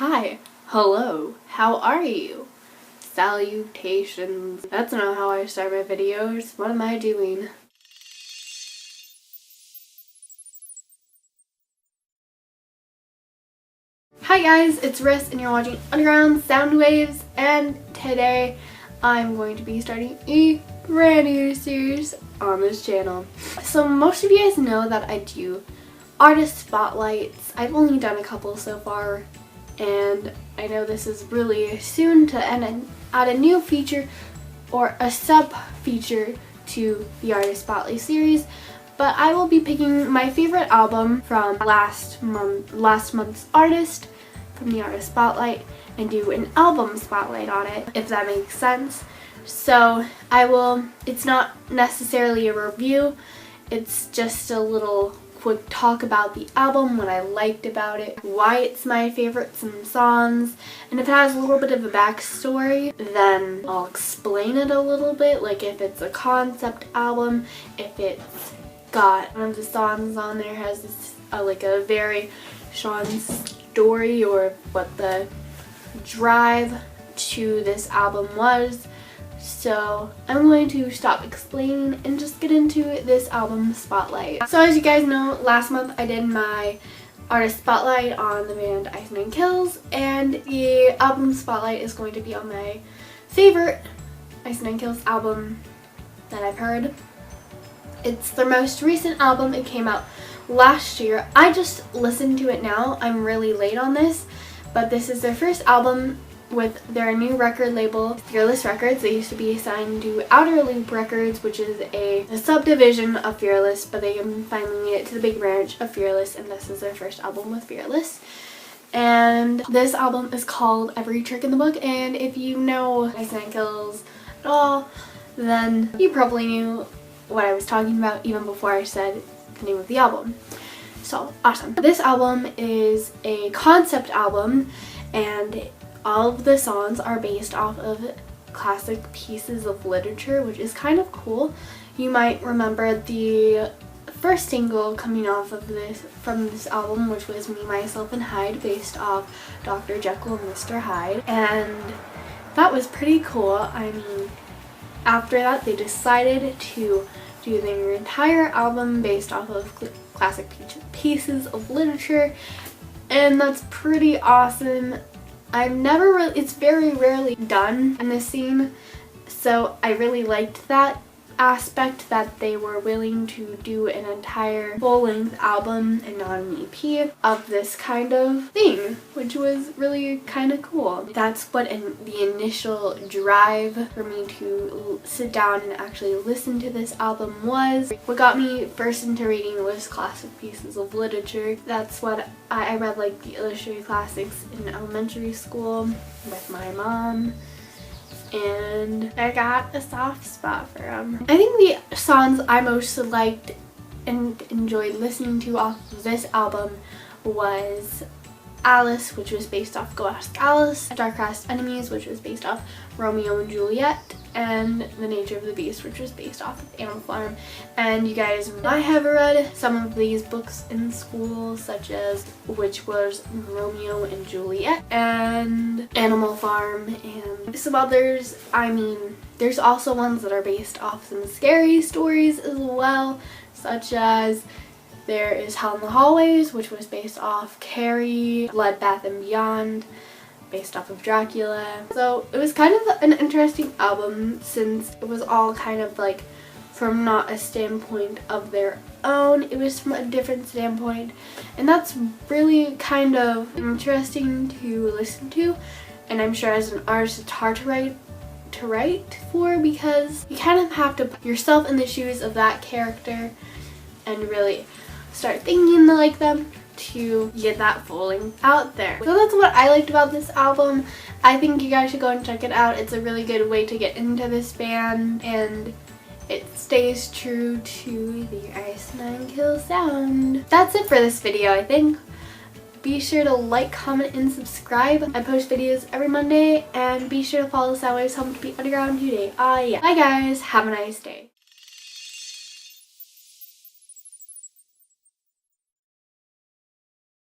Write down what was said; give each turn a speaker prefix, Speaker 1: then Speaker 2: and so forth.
Speaker 1: Hi, hello, how are you? Salutations. That's not how I start my videos. What am I doing? Hi guys, it's Riss and you're watching Underground Soundwaves, and today I'm going to be starting a brand new series on this channel. So most of you guys know that I do artist spotlights. I've only done a couple so far, and I know this is really soon to add a new feature or a sub feature to the artist spotlight series. But I will be picking my favorite album from last month's artist from the artist spotlight and do an album spotlight on it, if that makes sense. So it's not necessarily a review, it's just a little quick talk about the album, what I liked about it, why it's my favorite, some songs, and if it has a little bit of a backstory, then I'll explain it a little bit, like if it's a concept album, if it's got one of the songs on there has this like a very strong story, or what the drive to this album was. So I'm going to stop explaining and just get into this album spotlight. So as you guys know, last month I did my artist spotlight on the band Ice Nine Kills, and the album spotlight is going to be on my favorite Ice Nine Kills album that I've heard. It's their most recent album. It came out last year. I just listened to it now. I'm really late on this, but this is their first album with their new record label, Fearless Records. They used to be signed to Outer Loop Records, which is a subdivision of Fearless, but they finally made it to the big branch of Fearless, and this is their first album with Fearless. And this album is called Every Trick in the Book, and if you know Ice Nine Kills at all, then you probably knew what I was talking about even before I said the name of the album. So awesome. This album is a concept album, and all of the songs are based off of classic pieces of literature, which is kind of cool. You might remember the first single coming off of from this album, which was Me, Myself, and Hyde, based off Dr. Jekyll and Mr. Hyde, and that was pretty cool. I mean, after that they decided to do their entire album based off of classic pieces of literature, and that's pretty awesome. It's very rarely done in this scene, so I really liked that aspect, that they were willing to do an entire full-length album and not an EP of this kind of thing, which was really kind of cool. That's what the initial drive for me to sit down and actually listen to this album was. What got me first into reading was classic pieces of literature. That's what I read, like the illustrated classics in elementary school with my mom, and I got a soft spot for them. I think the songs I most liked and enjoyed listening to off of this album was Alice, which was based off Go Ask Alice, Star-Crossed Enemies, which was based off Romeo and Juliet, and The Nature of the Beast, which was based off of Animal Farm. And you guys might have read some of these books in school, such as which was Romeo and Juliet and Animal Farm, and some others. I mean, there's also ones that are based off some scary stories as well, such as there is Hell in the Hallways, which was based off Carrie, Bloodbath and Beyond, based off of Dracula. So it was kind of an interesting album, since it was all kind of like from not a standpoint of their own, it was from a different standpoint, and that's really kind of interesting to listen to. And I'm sure as an artist it's hard to write for, because you kind of have to put yourself in the shoes of that character and really start thinking like them to get that fully out there. So that's what I liked about this album. I think you guys should go and check it out. It's a really good way to get into this band, and it stays true to the Ice Nine Kills sound. That's it for this video, I think. Be sure to like, comment, and subscribe. I post videos every Monday, and be sure to follow Soundwaves Home to be underground today. Yeah. Bye guys, have a nice day.